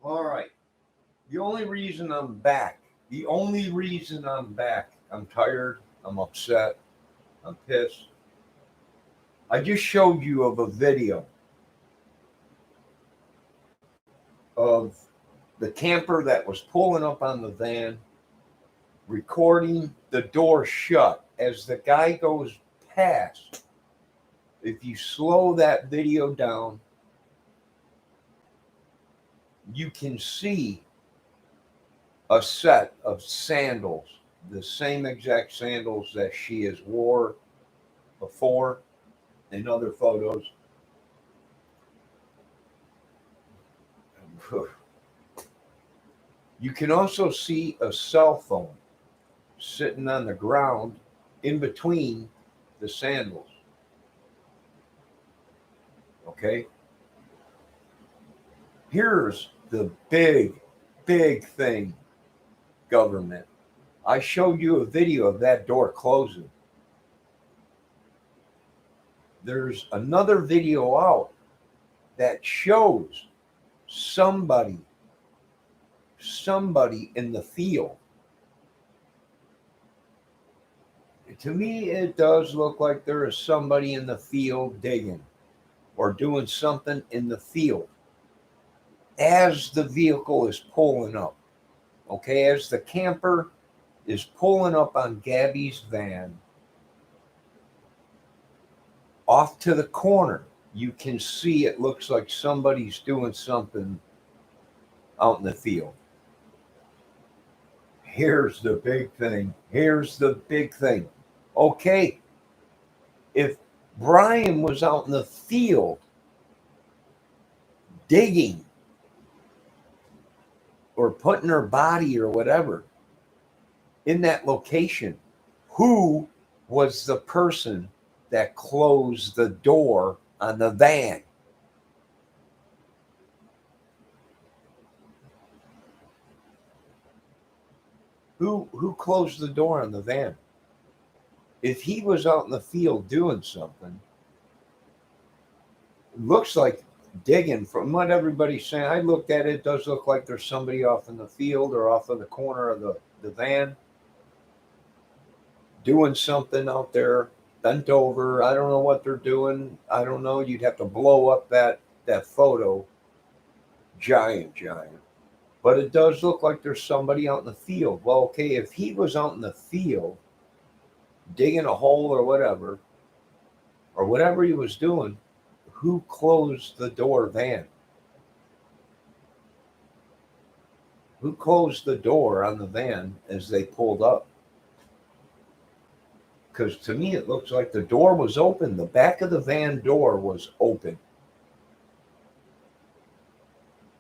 All right. The only reason I'm back, I'm tired, I'm upset, I'm pissed. I just showed you of a video of the camper that was pulling up on the van, recording the door shut as the guy goes past. If you slow that video down, you can see a set of sandals, the same exact sandals that she has wore before in other photos. You can also see a cell phone sitting on the ground in between the sandals. Okay? Here's the big thing, government. I showed you a video of that door closing. There's another video out that shows somebody in the field. To me, it does look like there is somebody in the field digging or doing something in the field as the vehicle is pulling up. Okay, as the camper is pulling up on Gabby's van off to the corner, you can see it looks like somebody's doing something out in the field. Here's the big thing. Okay, if Brian was out in the field digging or putting her body or whatever in that location, who was the person that closed the door on the van? Who closed the door on the van? If he was out in the field doing something, it looks like digging from what everybody's saying. I looked at it, it does look like there's somebody off in the field or off of the corner of the van doing something out there, bent over. I don't know what they're doing. I don't know. You'd have to blow up that photo. Giant. But it does look like there's somebody out in the field. Well, okay, if he was out in the field digging a hole or whatever he was doing, who closed the door van? Who closed the door on the van as they pulled up? Because to me, it looks like the door was open. The back of the van door was open.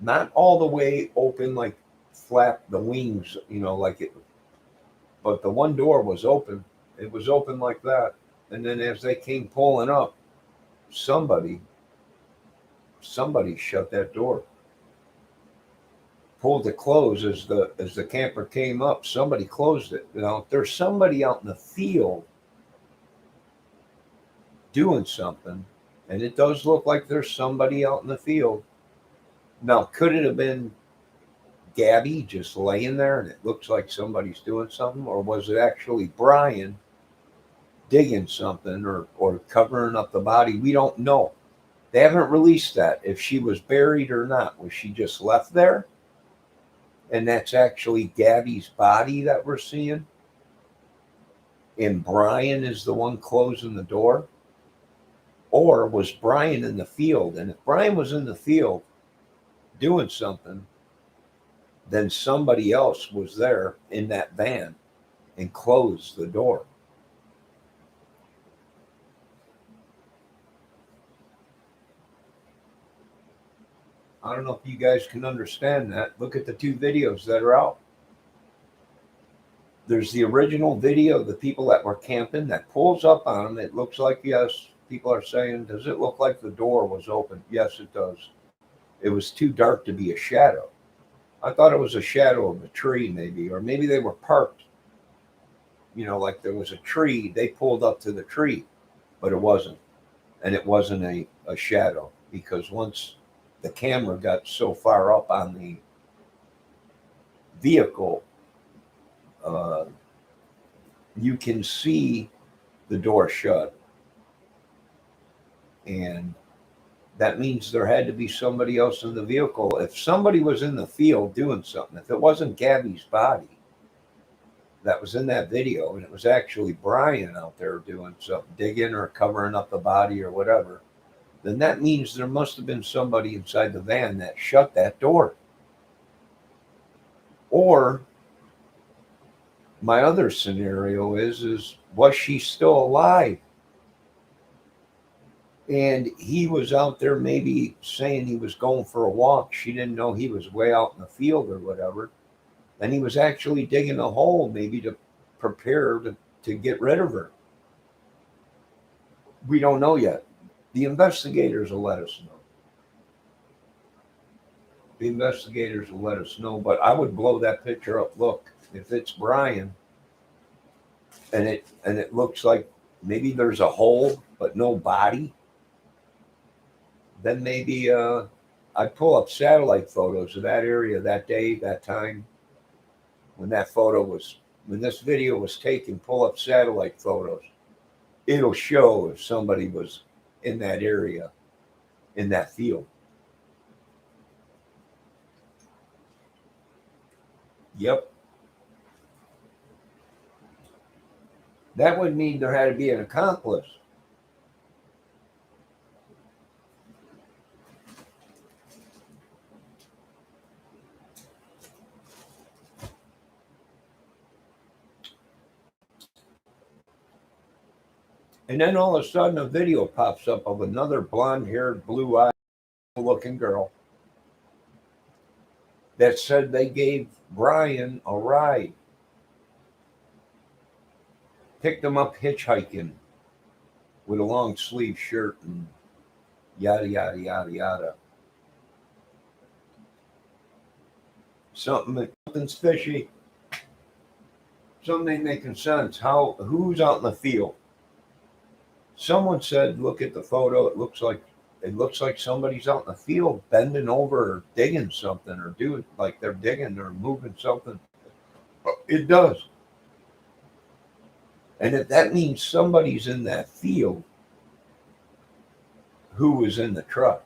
Not all the way open, like flap the wings, like it, but the one door was open. It was open like that. And then as they came pulling up, somebody shut that door. Pulled it close as the camper came up. Somebody closed it. Now, if there's somebody out in the field doing something, and it does look like there's somebody out in the field. Now, could it have been Gabby just laying there and it looks like somebody's doing something? Or was it actually Brian digging something or covering up the body? We don't know. They haven't released that, if she was buried or not. Was she just left there? And that's actually Gabby's body that we're seeing? And Brian is the one closing the door? Or was Brian in the field? And if Brian was in the field doing something, then somebody else was there in that van and closed the door. I don't know if you guys can understand that. Look at the two videos that are out. There's the original video of the people that were camping that pulls up on them. It looks like, yes, people are saying, does it look like the door was open? Yes, it does. It was too dark to be a shadow. I thought it was a shadow of a tree, maybe, or maybe they were parked. Like there was a tree, they pulled up to the tree, but it wasn't. And it wasn't a shadow, because once the camera got so far up on vehicle, uh, you can see the door shut. And that means there had to be somebody else in the vehicle. If somebody was in the field doing something, if it wasn't Gabby's body that was in that video, and it was actually Brian out there doing something, digging or covering up the body or whatever, then that means there must have been somebody inside the van that shut that door. Or my other scenario is was she still alive? And he was out there maybe saying he was going for a walk. She didn't know he was way out in the field or whatever. And he was actually digging a hole maybe to prepare to get rid of her. We don't know yet. The investigators will let us know. The investigators will let us know, but I would blow that picture up. Look, if it's Brian and it looks like maybe there's a hole but no body, then maybe I'd pull up satellite photos of that area that day, that time, when this video was taken. Pull up satellite photos. It'll show if somebody was in that area, in that field. Yep. That would mean there had to be an accomplice. And then all of a sudden, a video pops up of another blonde-haired, blue-eyed looking girl that said they gave Brian a ride, picked him up hitchhiking with a long sleeve shirt and yada, yada, yada, yada. Something's fishy. Something ain't making sense. Who's out in the field? Someone said, look at the photo. It looks like somebody's out in the field bending over or digging something or doing like they're digging or moving something. It does. And if that means somebody's in that field, who was in the truck?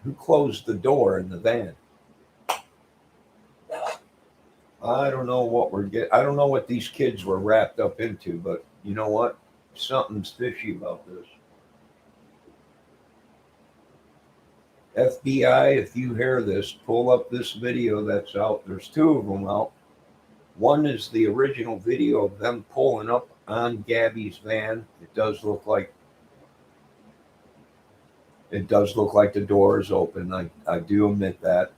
Who closed the door in the van? I don't know what I don't know what these kids were wrapped up into, but you know what? Something's fishy about this. FBI, if you hear this, pull up this video that's out. There's two of them out. One is the original video of them pulling up on Gabby's van. It does look like the door is open. I do admit that.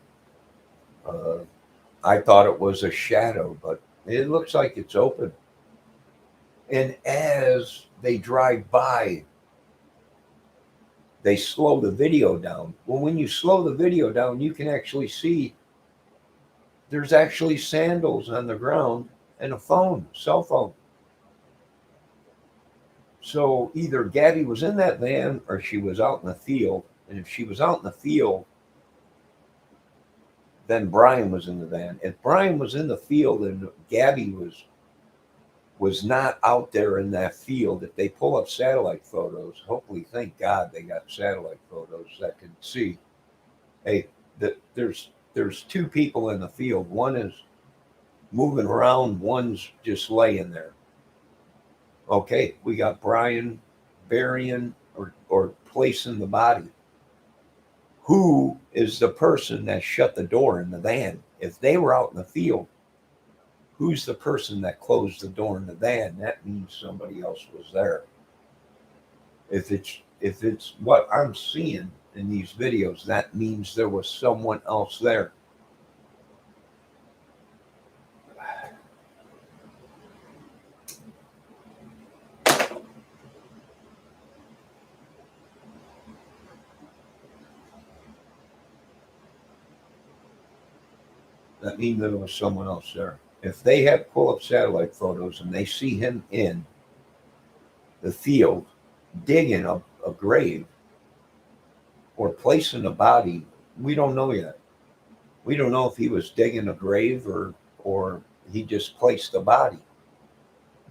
I thought it was a shadow, but it looks like it's open. And as they drive by, they slow the video down. Well, when you slow the video down, you can actually see there's actually sandals on the ground and a cell phone. So either Gabby was in that van or she was out in the field. And if she was out in the field, then Brian was in the van. If Brian was in the field and Gabby was not out there in that field, if they pull up satellite photos, hopefully, thank God they got satellite photos that can see, hey, there's two people in the field. One is moving around, one's just laying there. Okay, we got Brian burying or placing the body. Who is the person that shut the door in the van? If they were out in the field, who's the person that closed the door in the van? That means somebody else was there. If it's what I'm seeing in these videos, that means there was someone else there. That means there was someone else there. If they have pull up satellite photos and they see him in the field digging a grave or placing a body, we don't know yet. We don't know if he was digging a grave or or he just placed the body.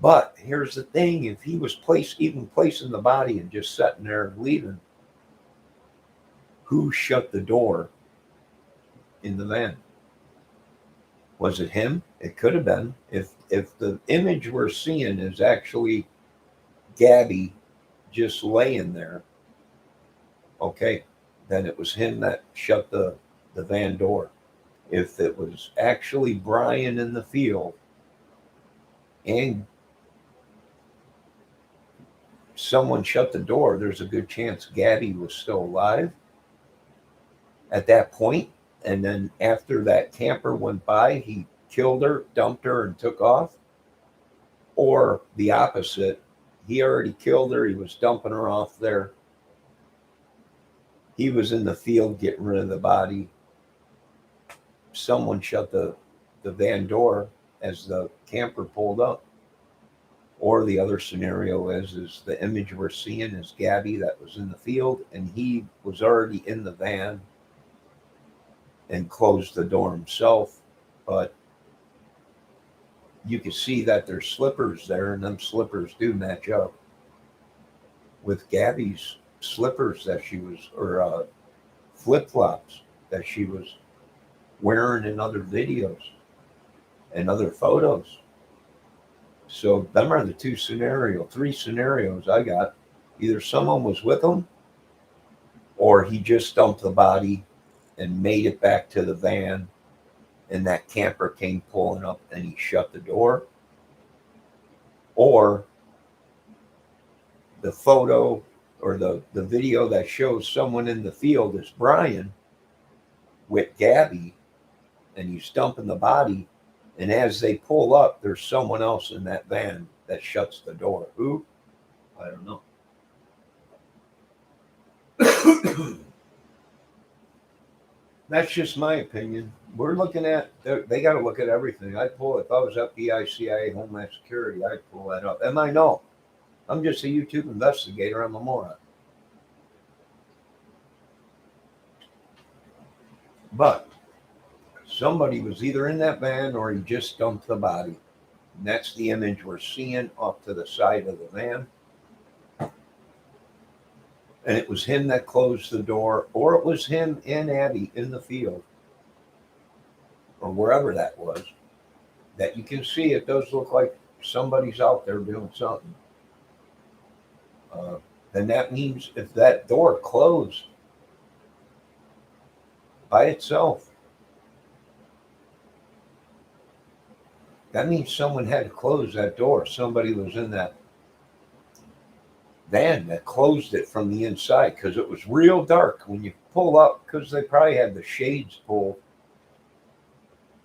But here's the thing: if he was even placing the body and just sitting there and leaving, who shut the door in the van? Was it him? It could have been. If the image we're seeing is actually Gabby just laying there, okay, then it was him that shut the van door. If it was actually Brian in the field and someone shut the door, there's a good chance Gabby was still alive at that point. And then after that camper went by, he killed her, dumped her, and took off. Or the opposite, he already killed her, he was dumping her off there. He was in the field getting rid of the body. Someone shut the van door as the camper pulled up. Or the other scenario is the image we're seeing is Gabby that was in the field, and he was already in the van and closed the door himself. But you can see that there's slippers there, and them slippers do match up with Gabby's slippers that she was, or flip-flops that she was wearing in other videos and other photos. So them are the three scenarios I got. Either someone was with him, or he just dumped the body and made it back to the van, and that camper came pulling up and he shut the door. Or the photo or the video that shows someone in the field is Brian with Gabby, and he's dumping the body. And as they pull up, there's someone else in that van that shuts the door. Who? I don't know. That's just my opinion. We're looking at, they got to look at everything. I'd pull, if I was FBI, CIA, Homeland Security, I'd pull that up. And I know. I'm just a YouTube investigator. I'm a moron. But somebody was either in that van or he just dumped the body. And that's the image we're seeing off to the side of the van. And it was him that closed the door, or it was him and Abby in the field, or wherever that was, that you can see it does look like somebody's out there doing something. Then that means if that door closed by itself, that means someone had to close that door. Somebody was in that van that closed it from the inside, because it was real dark when you pull up, because they probably had the shades pulled.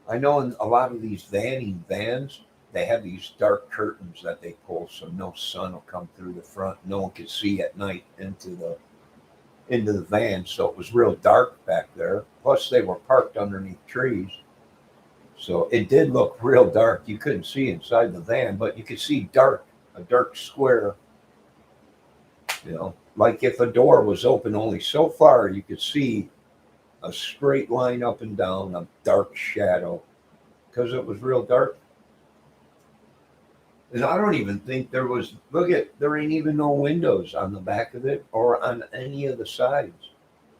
I know in a lot of these vans, they have these dark curtains that they pull so no sun will come through the front. No one could see at night into the van. So it was real dark back there. Plus they were parked underneath trees. So it did look real dark. You couldn't see inside the van, but you could see a dark square. You know, like if a door was open only so far, you could see a straight line up and down, a dark shadow, because it was real dark. And I don't even think there ain't even no windows on the back of it or on any of the sides.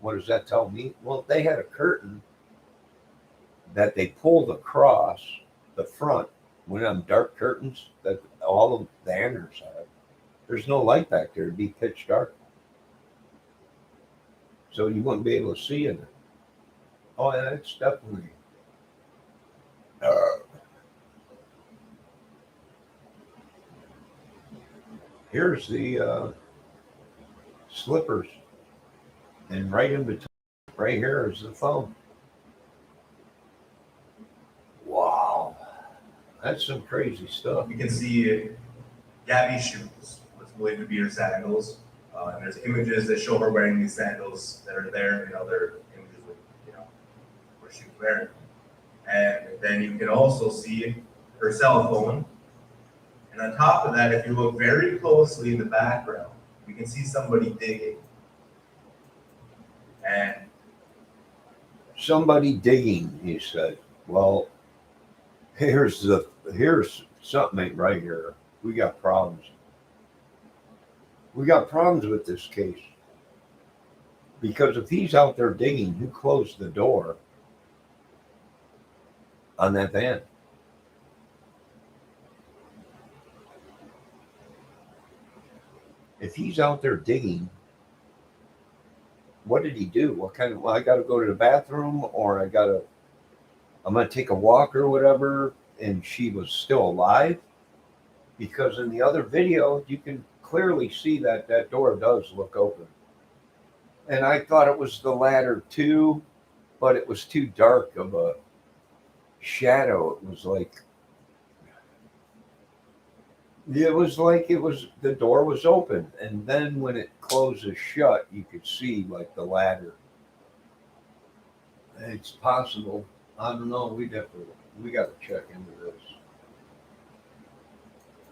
What does that tell me? Well, they had a curtain that they pulled across the front, one of them dark curtains that all of the hangers have. There's no light back there. It'd be pitch dark. So you wouldn't be able to see in it. Oh, yeah, it's definitely. Here's the slippers. And right in between, right here is the phone. Wow. That's some crazy stuff. You can see Gabby's shoes, what's believed to be her sandals. And there's images that show her wearing these sandals that are there, other images with, where she was wearing. And then you can also see her cell phone. And on top of that, if you look very closely in the background, you can see somebody digging. And somebody digging, he said. Well, Here's something ain't right here. We got problems. We got problems with this case. Because if he's out there digging, who closed the door on that van? If he's out there digging, what did he do? What kind of, well, I got to go to the bathroom, or I'm going to take a walk or whatever, and she was still alive? Because in the other video, you can clearly see that that door does look open. And I thought it was the ladder too, but it was too dark of a shadow. It was like the door was open, and then when it closes shut, you could see like the ladder. It's possible. I don't know. We got to check into this.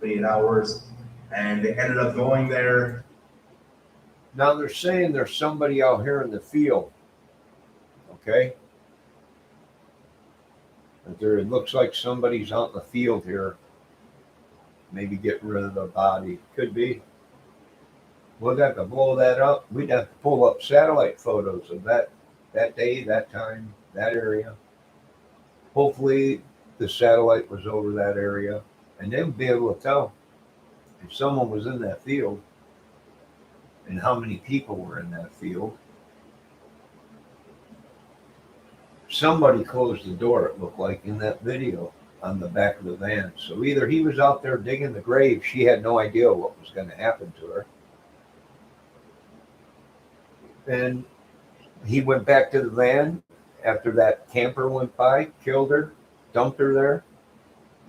8 hours, and they ended up going there. Now they're saying there's somebody out here in the field. Okay. It looks like somebody's out in the field here. Maybe getting rid of the body. Could be. We'll have to blow that up. We'd have to pull up satellite photos of that day, that time, that area. Hopefully the satellite was over that area, and they would be able to tell if someone was in that field and how many people were in that field. Somebody closed the door, it looked like, in that video on the back of the van. So either he was out there digging the grave, she had no idea what was going to happen to her, and he went back to the van after that camper went by, killed her, dumped her there,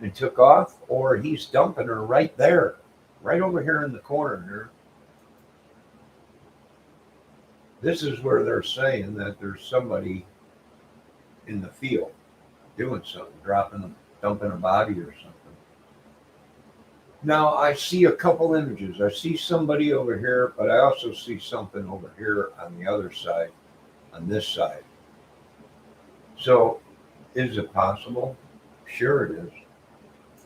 and took off, or he's dumping her right there, right over here in the corner here. This is where they're saying that there's somebody in the field doing something, dumping a body or something. Now I see a couple images. I see somebody over here, but I also see something over here on the other side, on this side. So is it possible? Sure it is.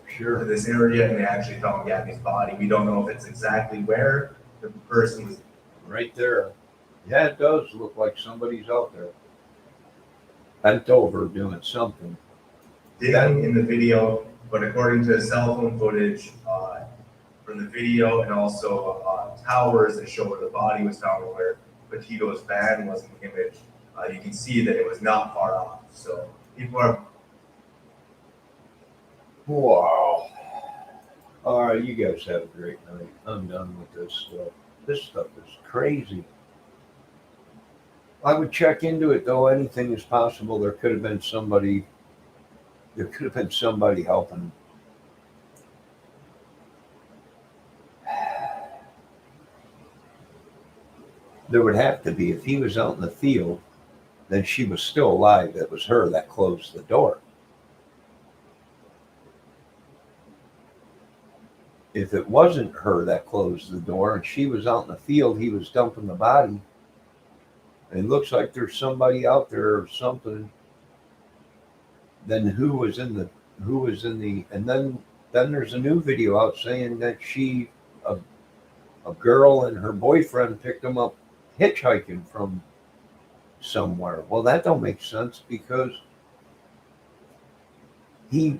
Sure. To this area, and they actually found Gabby's body. We don't know if it's exactly where the person was. Right there. Yeah, it does look like somebody's out there, bent over doing something. Digging in the video, but according to cell phone footage from the video, and also towers that show where the body was found, where Petito's van was in the image, you can see that it was not far off. So people are. Wow. All right, you guys have a great night. I'm done with this stuff. This stuff is crazy. I would check into it, though. Anything is possible. There could have been somebody helping. There would have to be. If he was out in the field, then she was still alive. It was her that closed the door. If it wasn't her that closed the door and she was out in the field, he was dumping the body. And it looks like there's somebody out there or something. Then who was in the, and then there's a new video out saying that a girl and her boyfriend picked them up hitchhiking from somewhere. Well, that don't make sense, because he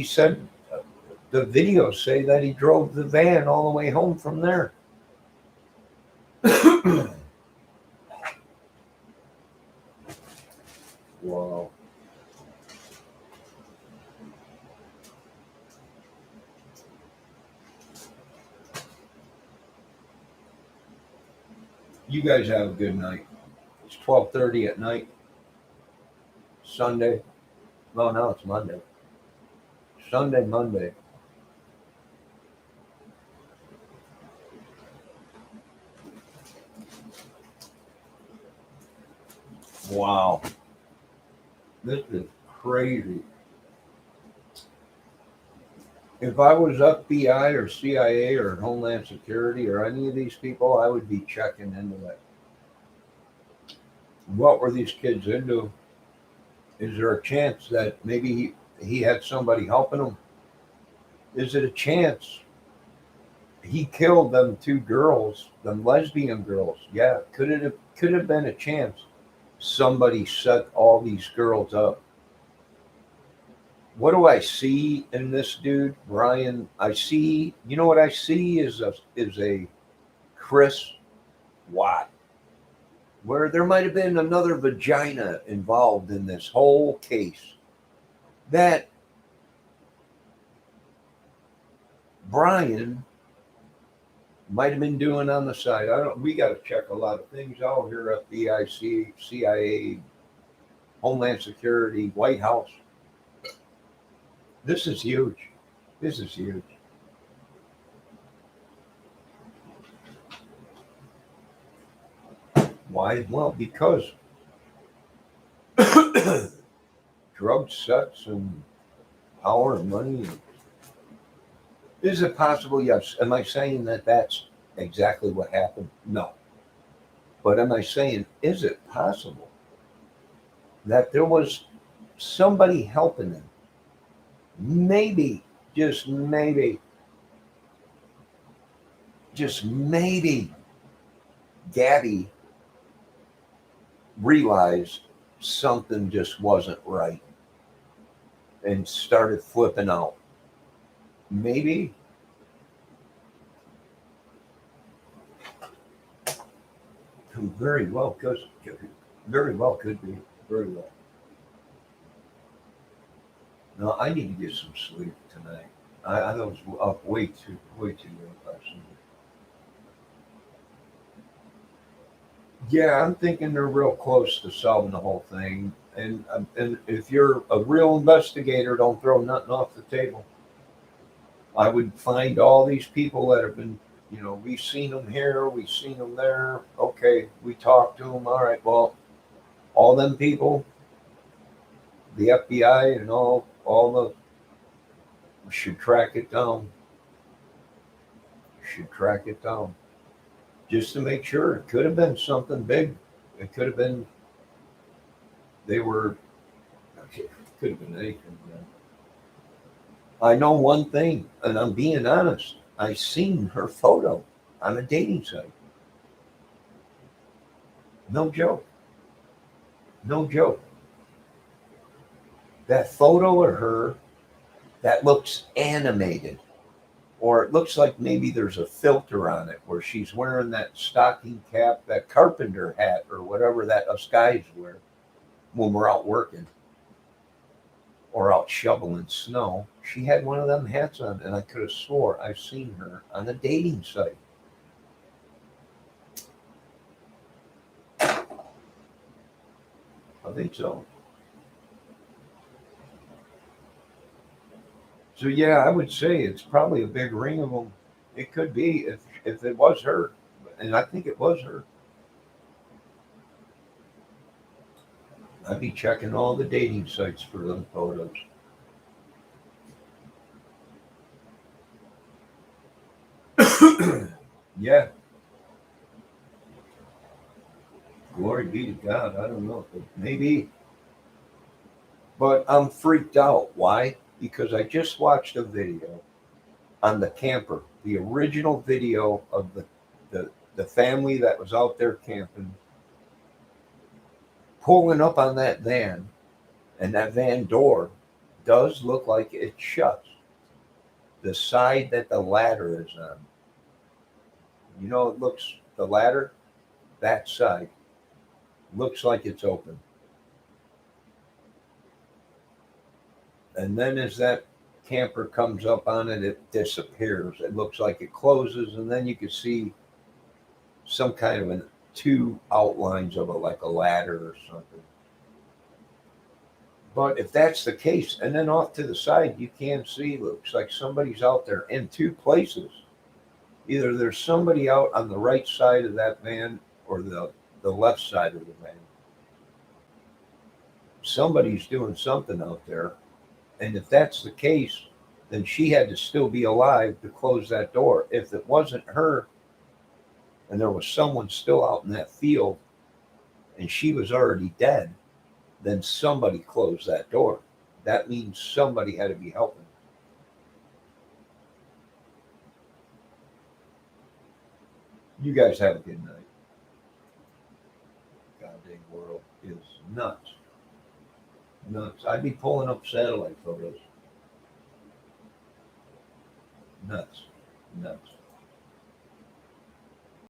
said, the videos say that he drove the van all the way home from there. Wow. You guys have a good night. It's 12:30 at night. Sunday. No, now it's Monday. Sunday, Monday. Wow. This is crazy. If I was FBI or CIA or Homeland Security or any of these people, I would be checking into that. What were these kids into? Is there a chance that maybe he had somebody helping him? Is it a chance he killed them two girls, them lesbian girls? Yeah, could have been a chance somebody set all these girls up. What do I see in this dude, Brian? I see, you know what I see is a Chris Watt, where there might have been another vagina involved in this whole case that Brian might have been doing on the side. I don't. We got to check a lot of things out here: FBI, CIA, Homeland Security, White House. This is huge. This is huge. Why? Well, because drug sex and power and money. Is it possible? Yes. Am I saying that that's exactly what happened? No. But am I saying, is it possible that there was somebody helping them? Maybe, just maybe, Gabby realized something just wasn't right and started flipping out. Maybe. Very well, because very well could be. Very well. No, I need to get some sleep tonight. I was up way too late last night. Yeah, I'm thinking they're real close to solving the whole thing. And if you're a real investigator, don't throw nothing off the table. I would find all these people that have been, we've seen them here, we've seen them there. Okay, we talked to them. All right, well, all them people, the FBI and all the should track it down. Should track it down just to make sure. It could have been something big. It could have been they were. It could have been anything. Man. I know one thing, and I'm being honest. I seen her photo on a dating site. No joke. No joke. That photo of her that looks animated, or it looks like maybe there's a filter on it where she's wearing that stocking cap, that carpenter hat, or whatever that us guys wear when we're out working or out shoveling snow. She had one of them hats on, and I could have swore I've seen her on a dating site. I think so. So yeah, I would say it's probably a big ring of them. It could be if it was her, and I think it was her. I'd be checking all the dating sites for them photos. Yeah, glory be to God. I don't know, but maybe. But I'm freaked out. Why? Because I just watched a video on the camper, the original video of the family that was out there camping, pulling up on that van, and that van door does look like it shuts. The side that the ladder is on, it looks, the ladder, that side, looks like it's open. And then as that camper comes up on it, it disappears. It looks like it closes, and then you can see some kind of two outlines of like a ladder or something. But if that's the case, and then off to the side, you can see, looks like somebody's out there in two places. Either there's somebody out on the right side of that van or the left side of the van. Somebody's doing something out there. And if that's the case, then she had to still be alive to close that door. If it wasn't her and there was someone still out in that field and she was already dead, then somebody closed that door. That means somebody had to be helping. You guys have a good night. Goddamn world is nuts. Nuts. I'd be pulling up satellite photos. Nuts. Nuts.